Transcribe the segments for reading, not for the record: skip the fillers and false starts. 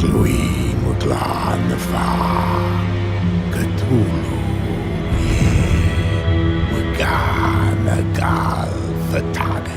Lui mutlan fa Cthulhu ye Wagana gal fatane.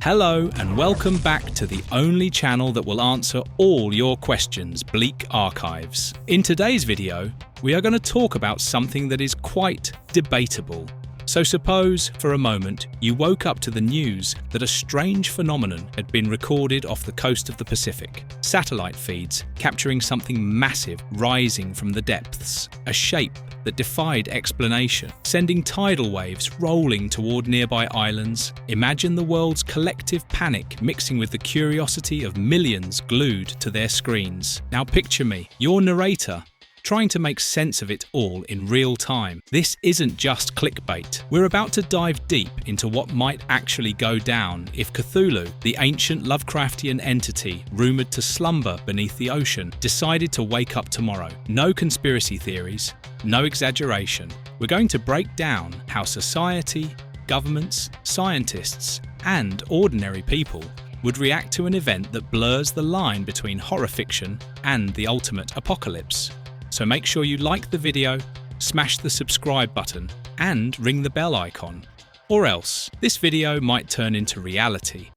Hello and welcome back to the only channel that will answer all your questions, Bleak Archives. In today's video, we are going to talk about something that is quite debatable. So suppose, for a moment, you woke up to the news that a strange phenomenon had been recorded off the coast of the Pacific. Satellite feeds capturing something massive rising from the depths, a shape that defied explanation, sending tidal waves rolling toward nearby islands. Imagine the world's collective panic mixing with the curiosity of millions glued to their screens. Now picture me, your narrator, trying to make sense of it all in real time. This isn't just clickbait. We're about to dive deep into what might actually go down if Cthulhu, the ancient Lovecraftian entity rumoured to slumber beneath the ocean, decided to wake up tomorrow. No conspiracy theories, no exaggeration. We're going to break down how society, governments, scientists, and ordinary people would react to an event that blurs the line between horror fiction and the ultimate apocalypse. So make sure you like the video, smash the subscribe button, and ring the bell icon. Or else, this video might turn into reality.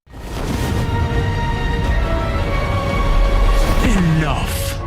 Enough!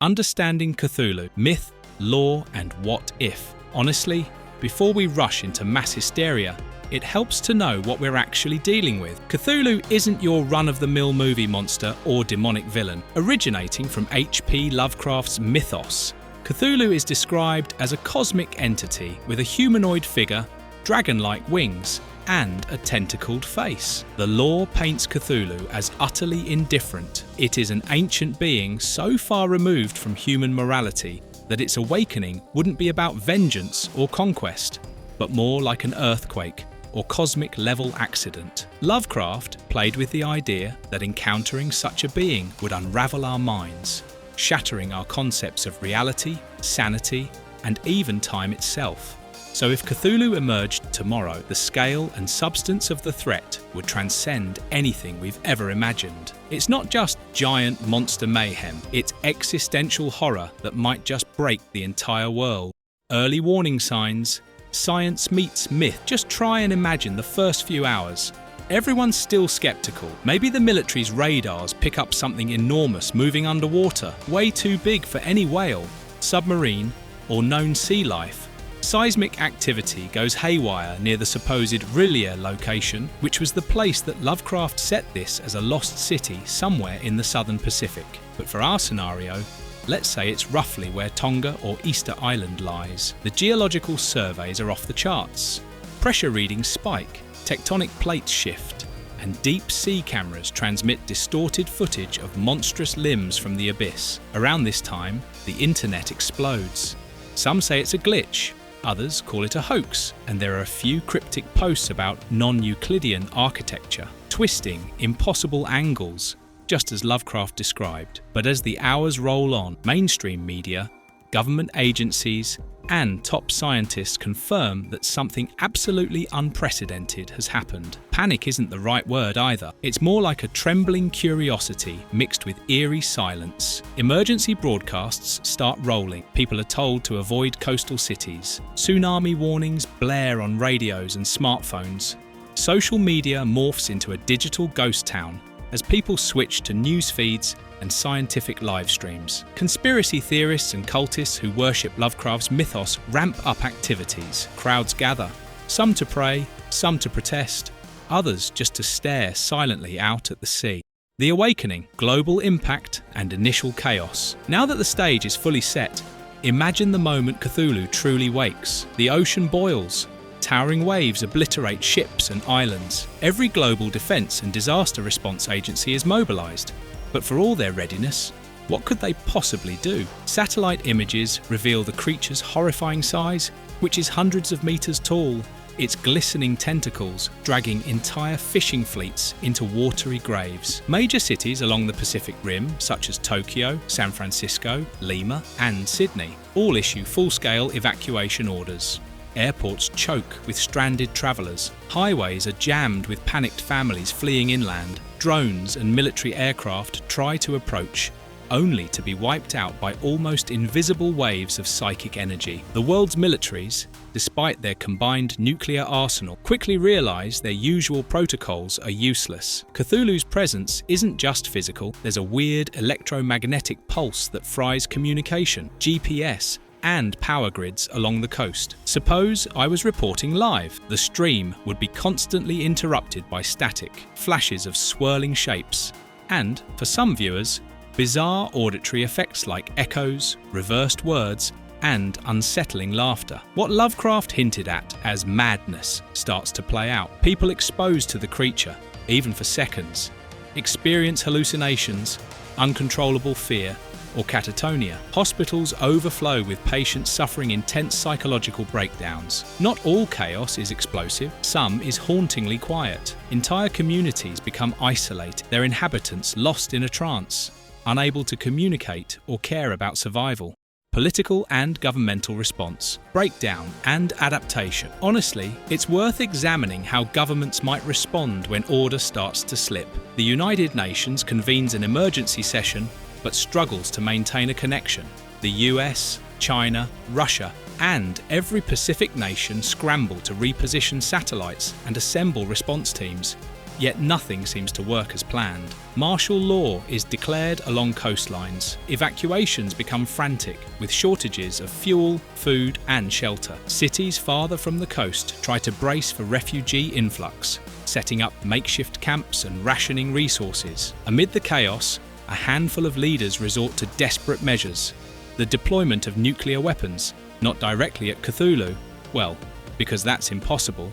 Understanding Cthulhu, myth, lore, and what if. Honestly, before we rush into mass hysteria, it helps to know what we're actually dealing with. Cthulhu isn't your run-of-the-mill movie monster or demonic villain. Originating from H.P. Lovecraft's mythos, Cthulhu is described as a cosmic entity with a humanoid figure, dragon-like wings, and a tentacled face. The lore paints Cthulhu as utterly indifferent. It is an ancient being so far removed from human morality that its awakening wouldn't be about vengeance or conquest, but more like an earthquake or cosmic-level accident. Lovecraft played with the idea that encountering such a being would unravel our minds, shattering our concepts of reality, sanity, and even time itself. So if Cthulhu emerged tomorrow, the scale and substance of the threat would transcend anything we've ever imagined. It's not just giant monster mayhem, it's existential horror that might just break the entire world. Early warning signs. Science meets myth. Just try and imagine the first few hours. Everyone's still skeptical. Maybe the military's radars pick up something enormous moving underwater, way too big for any whale, submarine, or known sea life. Seismic activity goes haywire near the supposed Rillier location, which was the place that Lovecraft set this as a lost city somewhere in the southern Pacific. But for our scenario, let's say it's roughly where Tonga or Easter Island lies. The geological surveys are off the charts. Pressure readings spike, tectonic plates shift, and deep sea cameras transmit distorted footage of monstrous limbs from the abyss. Around this time, the internet explodes. Some say it's a glitch, others call it a hoax, and there are a few cryptic posts about non-Euclidean architecture, twisting, impossible angles, just as Lovecraft described. But as the hours roll on, mainstream media, government agencies, and top scientists confirm that something absolutely unprecedented has happened. Panic isn't the right word either. It's more like a trembling curiosity mixed with eerie silence. Emergency broadcasts start rolling. People are told to avoid coastal cities. Tsunami warnings blare on radios and smartphones. Social media morphs into a digital ghost town as people switch to news feeds and scientific live streams. Conspiracy theorists and cultists who worship Lovecraft's mythos ramp up activities. Crowds gather, some to pray, some to protest, others just to stare silently out at the sea. The awakening, global impact, and initial chaos. Now that the stage is fully set, imagine the moment Cthulhu truly wakes. The ocean boils. Towering waves obliterate ships and islands. Every global defence and disaster response agency is mobilised. But for all their readiness, what could they possibly do? Satellite images reveal the creature's horrifying size, which is hundreds of metres tall, its glistening tentacles dragging entire fishing fleets into watery graves. Major cities along the Pacific Rim, such as Tokyo, San Francisco, Lima, and Sydney, all issue full-scale evacuation orders. Airports choke with stranded travellers. Highways are jammed with panicked families fleeing inland. Drones and military aircraft try to approach, only to be wiped out by almost invisible waves of psychic energy. The world's militaries, despite their combined nuclear arsenal, quickly realise their usual protocols are useless. Cthulhu's presence isn't just physical, there's a weird electromagnetic pulse that fries communication, GPS, and power grids along the coast. Suppose I was reporting live. The stream would be constantly interrupted by static, flashes of swirling shapes, and, for some viewers, bizarre auditory effects like echoes, reversed words, and unsettling laughter. What Lovecraft hinted at as madness starts to play out. People exposed to the creature, even for seconds, experience hallucinations, uncontrollable fear, or catatonia. Hospitals overflow with patients suffering intense psychological breakdowns. Not all chaos is explosive, some is hauntingly quiet. Entire communities become isolated, their inhabitants lost in a trance, unable to communicate or care about survival. Political and governmental response, breakdown and adaptation. Honestly, it's worth examining how governments might respond when order starts to slip. The United Nations convenes an emergency session but struggles to maintain a connection. The US, China, Russia, and every Pacific nation scramble to reposition satellites and assemble response teams, yet nothing seems to work as planned. Martial law is declared along coastlines. Evacuations become frantic, with shortages of fuel, food, and shelter. Cities farther from the coast try to brace for refugee influx, setting up makeshift camps and rationing resources. Amid the chaos, a handful of leaders resort to desperate measures. The deployment of nuclear weapons, not directly at Cthulhu, well, because that's impossible,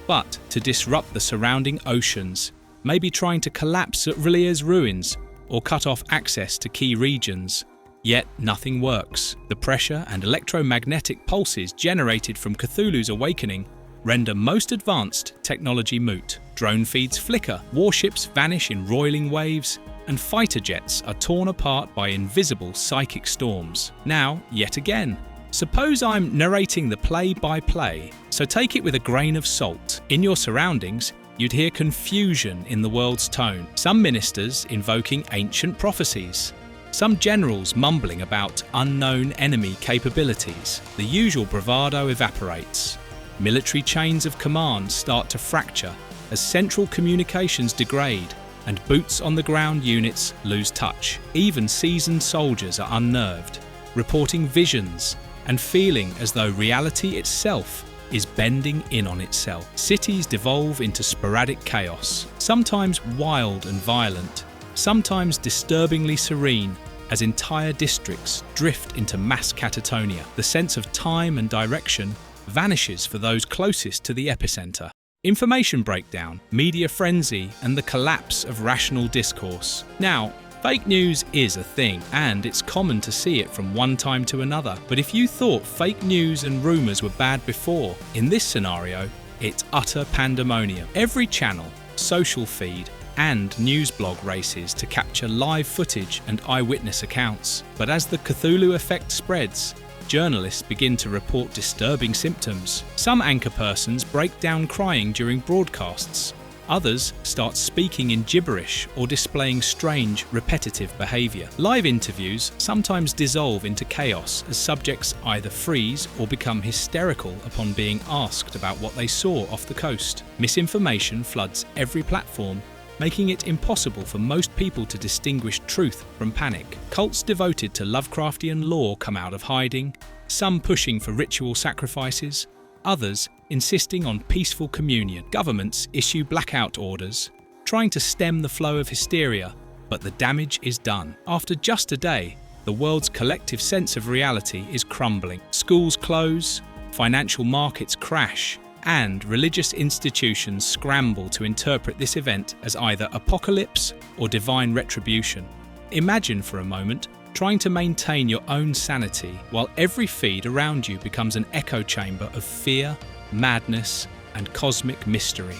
but to disrupt the surrounding oceans, maybe trying to collapse Relier's ruins or cut off access to key regions. Yet nothing works. The pressure and electromagnetic pulses generated from Cthulhu's awakening render most advanced technology moot. Drone feeds flicker, warships vanish in roiling waves, and fighter jets are torn apart by invisible psychic storms. Now, yet again, suppose I'm narrating the play-by-play, so take it with a grain of salt. In your surroundings, you'd hear confusion in the world's tone. Some ministers invoking ancient prophecies. Some generals mumbling about unknown enemy capabilities. The usual bravado evaporates. Military chains of command start to fracture as central communications degrade and boots-on-the-ground units lose touch. Even seasoned soldiers are unnerved, reporting visions and feeling as though reality itself is bending in on itself. Cities devolve into sporadic chaos, sometimes wild and violent, sometimes disturbingly serene, as entire districts drift into mass catatonia. The sense of time and direction vanishes for those closest to the epicenter. Information breakdown, media frenzy, and the collapse of rational discourse. Now, fake news is a thing, and it's common to see it from one time to another. But if you thought fake news and rumours were bad before, in this scenario, it's utter pandemonium. Every channel, social feed, and news blog races to capture live footage and eyewitness accounts. But as the Cthulhu effect spreads, journalists begin to report disturbing symptoms. Some anchor persons break down crying during broadcasts. Others start speaking in gibberish or displaying strange, repetitive behaviour. Live interviews sometimes dissolve into chaos as subjects either freeze or become hysterical upon being asked about what they saw off the coast. Misinformation floods every platform, making it impossible for most people to distinguish truth from panic. Cults devoted to Lovecraftian lore come out of hiding, some pushing for ritual sacrifices, others insisting on peaceful communion. Governments issue blackout orders, trying to stem the flow of hysteria, but the damage is done. After just a day, the world's collective sense of reality is crumbling. Schools close, financial markets crash, and religious institutions scramble to interpret this event as either apocalypse or divine retribution. Imagine for a moment trying to maintain your own sanity while every feed around you becomes an echo chamber of fear, madness, and cosmic mystery.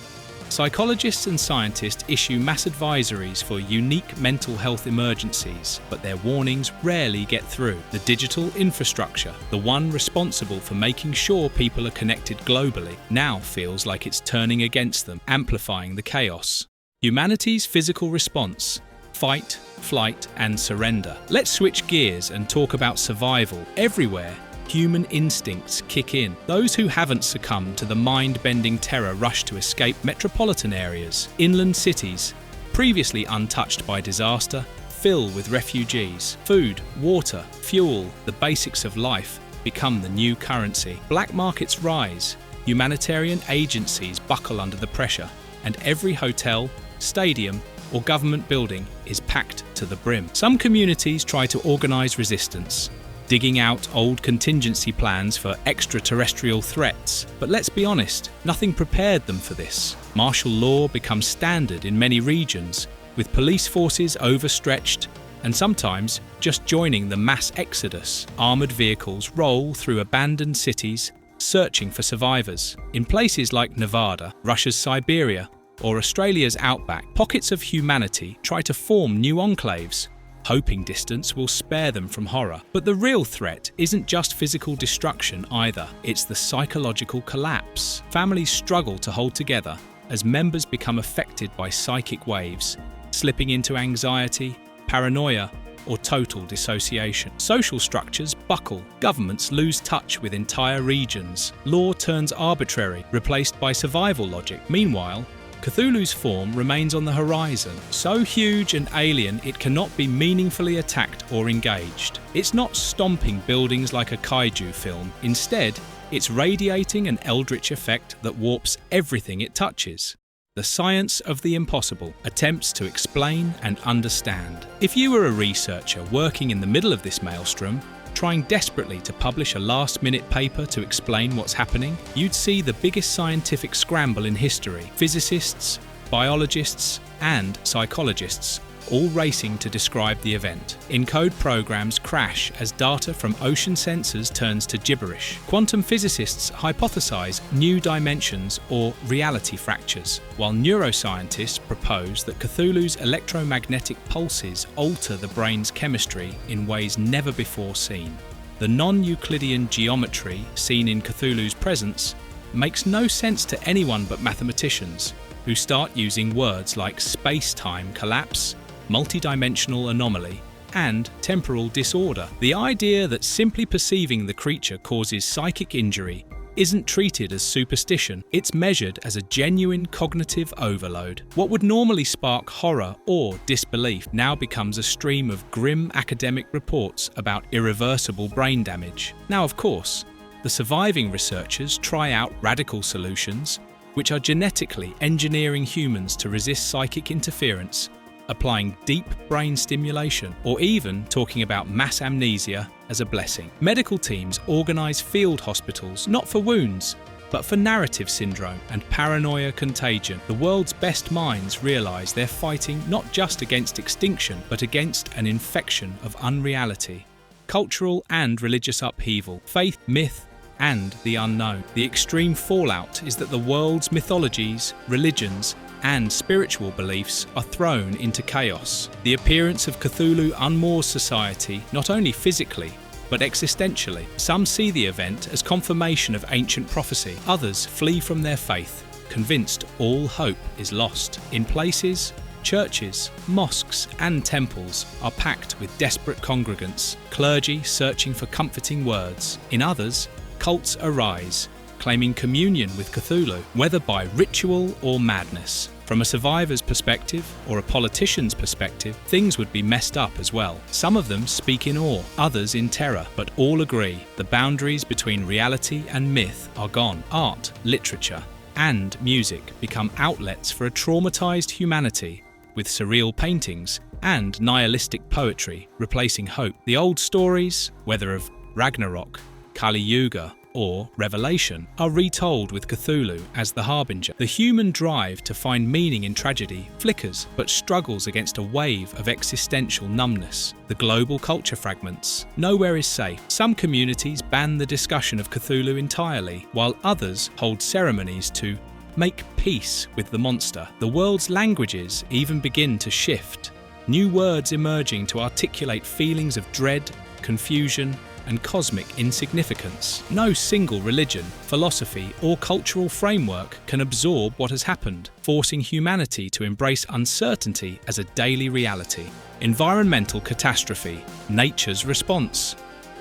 Psychologists and scientists issue mass advisories for unique mental health emergencies, but their warnings rarely get through. The digital infrastructure, the one responsible for making sure people are connected globally, now feels like it's turning against them, amplifying the chaos. Humanity's physical response: fight, flight, and surrender. Let's switch gears and talk about survival. Everywhere, human instincts kick in. Those who haven't succumbed to the mind-bending terror rush to escape metropolitan areas. Inland cities, previously untouched by disaster, fill with refugees. Food, water, fuel, the basics of life, become the new currency. Black markets rise, humanitarian agencies buckle under the pressure, and every hotel, stadium, or government building is packed to the brim. Some communities try to organise resistance, digging out old contingency plans for extraterrestrial threats. But let's be honest, nothing prepared them for this. Martial law becomes standard in many regions, with police forces overstretched and sometimes just joining the mass exodus. Armoured vehicles roll through abandoned cities, searching for survivors. In places like Nevada, Russia's Siberia, or Australia's outback, pockets of humanity try to form new enclaves, hoping distance will spare them from horror. But the real threat isn't just physical destruction either, it's the psychological collapse. Families struggle to hold together as members become affected by psychic waves, slipping into anxiety, paranoia, or total dissociation. Social structures buckle, governments lose touch with entire regions, law turns arbitrary, replaced by survival logic. Meanwhile, Cthulhu's form remains on the horizon, so huge and alien it cannot be meaningfully attacked or engaged. It's not stomping buildings like a kaiju film. Instead, it's radiating an eldritch effect that warps everything it touches. The science of the impossible attempts to explain and understand. If you were a researcher working in the middle of this maelstrom, trying desperately to publish a last-minute paper to explain what's happening, you'd see the biggest scientific scramble in history. Physicists, biologists, and psychologists all racing to describe the event. Encode programs crash as data from ocean sensors turns to gibberish. Quantum physicists hypothesize new dimensions or reality fractures, while neuroscientists propose that Cthulhu's electromagnetic pulses alter the brain's chemistry in ways never before seen. The non-Euclidean geometry seen in Cthulhu's presence makes no sense to anyone but mathematicians, who start using words like space-time collapse, multidimensional anomaly, and temporal disorder. The idea that simply perceiving the creature causes psychic injury isn't treated as superstition, it's measured as a genuine cognitive overload. What would normally spark horror or disbelief now becomes a stream of grim academic reports about irreversible brain damage. Now, of course, the surviving researchers try out radical solutions, which are genetically engineering humans to resist psychic interference, applying deep brain stimulation, or even talking about mass amnesia as a blessing. Medical teams organise field hospitals not for wounds, but for narrative syndrome and paranoia contagion. The world's best minds realise they're fighting not just against extinction, but against an infection of unreality, cultural and religious upheaval, faith, myth, and the unknown. The extreme fallout is that the world's mythologies, religions, and spiritual beliefs are thrown into chaos. The appearance of Cthulhu unmoors society not only physically, but existentially. Some see the event as confirmation of ancient prophecy. Others flee from their faith, convinced all hope is lost. In places, churches, mosques, and temples are packed with desperate congregants, clergy searching for comforting words. In others, cults arise, claiming communion with Cthulhu, whether by ritual or madness. From a survivor's perspective or a politician's perspective, things would be messed up as well. Some of them speak in awe, others in terror, but all agree the boundaries between reality and myth are gone. Art, literature, and music become outlets for a traumatized humanity, with surreal paintings and nihilistic poetry replacing hope. The old stories, whether of Ragnarok, Kali Yuga, or revelation, are retold with Cthulhu as the harbinger. The human drive to find meaning in tragedy flickers but struggles against a wave of existential numbness. The global culture fragments. Nowhere is safe. Some communities ban the discussion of Cthulhu entirely, while others hold ceremonies to make peace with the monster. The world's languages even begin to shift, new words emerging to articulate feelings of dread, confusion, and cosmic insignificance. No single religion, philosophy, or cultural framework can absorb what has happened, forcing humanity to embrace uncertainty as a daily reality. Environmental catastrophe, nature's response.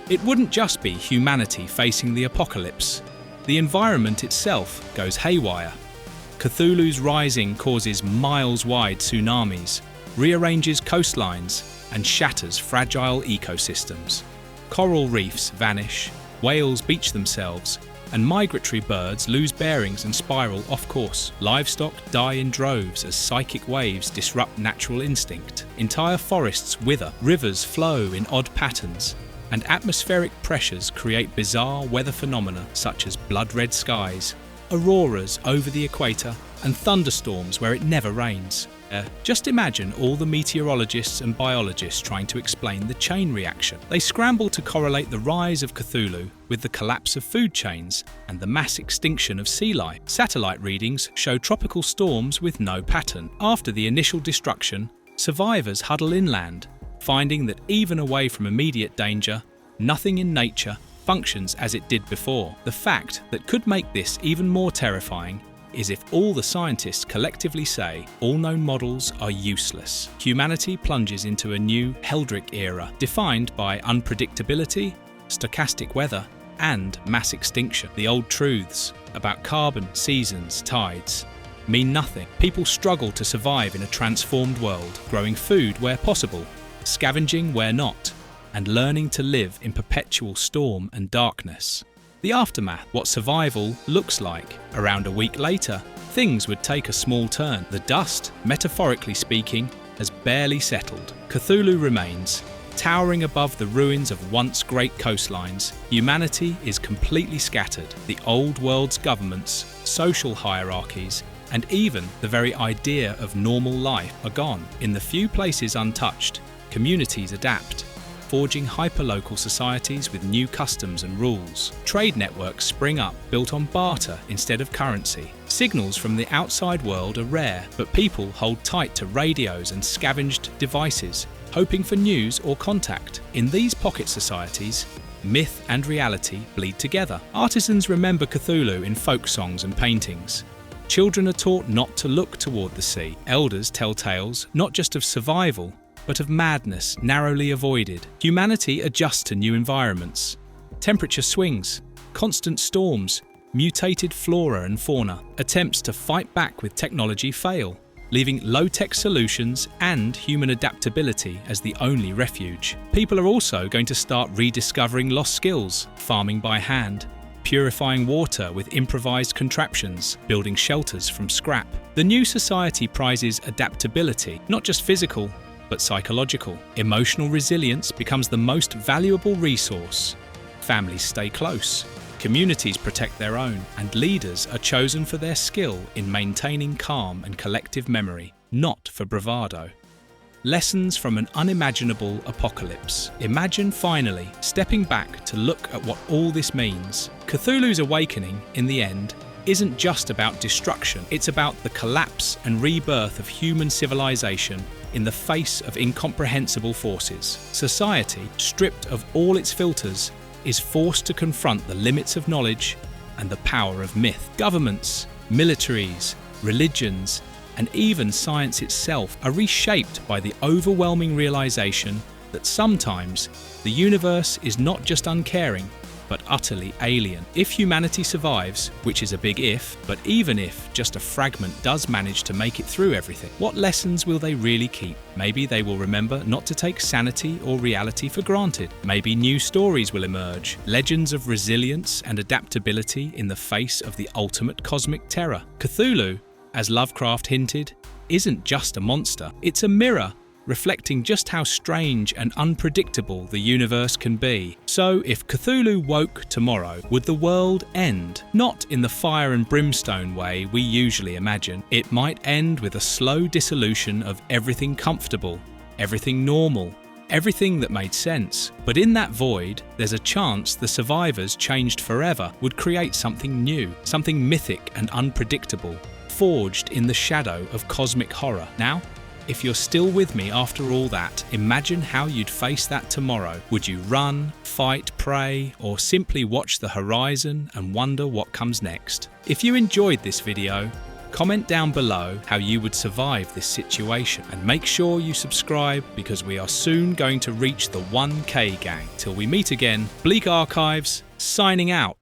It wouldn't just be humanity facing the apocalypse. The environment itself goes haywire. Cthulhu's rising causes miles-wide tsunamis, rearranges coastlines, and shatters fragile ecosystems. Coral reefs vanish, whales beach themselves, and migratory birds lose bearings and spiral off course. Livestock die in droves as psychic waves disrupt natural instinct. Entire forests wither, rivers flow in odd patterns, and atmospheric pressures create bizarre weather phenomena such as blood-red skies, auroras over the equator, and thunderstorms where it never rains. Just imagine all the meteorologists and biologists trying to explain the chain reaction. They scramble to correlate the rise of Cthulhu with the collapse of food chains and the mass extinction of sea life. Satellite readings show tropical storms with no pattern. After the initial destruction, survivors huddle inland, finding that even away from immediate danger, nothing in nature functions as it did before. The fact that could make this even more terrifying is if all the scientists collectively say all known models are useless. Humanity plunges into a new Heldrick era, defined by unpredictability, stochastic weather, and mass extinction. The old truths about carbon, seasons, tides mean nothing. People struggle to survive in a transformed world, growing food where possible, scavenging where not, and learning to live in perpetual storm and darkness. The aftermath, what survival looks like. Around a week later, things would take a small turn. The dust, metaphorically speaking, has barely settled. Cthulhu remains, towering above the ruins of once great coastlines. Humanity is completely scattered. The old world's governments, social hierarchies, and even the very idea of normal life are gone. In the few places untouched, communities adapt, forging hyperlocal societies with new customs and rules. Trade networks spring up, built on barter instead of currency. Signals from the outside world are rare, but people hold tight to radios and scavenged devices, hoping for news or contact. In these pocket societies, myth and reality bleed together. Artisans remember Cthulhu in folk songs and paintings. Children are taught not to look toward the sea. Elders tell tales not just of survival, but of madness narrowly avoided. Humanity adjusts to new environments. Temperature swings, constant storms, mutated flora and fauna. Attempts to fight back with technology fail, leaving low-tech solutions and human adaptability as the only refuge. People are also going to start rediscovering lost skills, farming by hand, purifying water with improvised contraptions, building shelters from scrap. The new society prizes adaptability, not just physical, but psychological. Emotional resilience becomes the most valuable resource. Families stay close, communities protect their own, and leaders are chosen for their skill in maintaining calm and collective memory, not for bravado. Lessons from an unimaginable apocalypse. Imagine finally stepping back to look at what all this means. Cthulhu's awakening, in the end, isn't just about destruction. It's about the collapse and rebirth of human civilization in the face of incomprehensible forces. Society, stripped of all its filters, is forced to confront the limits of knowledge and the power of myth. Governments, militaries, religions, and even science itself are reshaped by the overwhelming realization that sometimes the universe is not just uncaring, but utterly alien. If humanity survives, which is a big if, but even if just a fragment does manage to make it through everything, what lessons will they really keep? Maybe they will remember not to take sanity or reality for granted. Maybe new stories will emerge, legends of resilience and adaptability in the face of the ultimate cosmic terror. Cthulhu, as Lovecraft hinted, isn't just a monster. It's a mirror reflecting just how strange and unpredictable the universe can be. So, if Cthulhu woke tomorrow, would the world end? Not in the fire and brimstone way we usually imagine. It might end with a slow dissolution of everything comfortable, everything normal, everything that made sense. But in that void, there's a chance the survivors, changed forever, would create something new, something mythic and unpredictable, forged in the shadow of cosmic horror. Now, if you're still with me after all that, imagine how you'd face that tomorrow. Would you run, fight, pray, or simply watch the horizon and wonder what comes next? If you enjoyed this video, comment down below how you would survive this situation, and make sure you subscribe because we are soon going to reach the 1K gang. Till we meet again, Bleak Archives, signing out.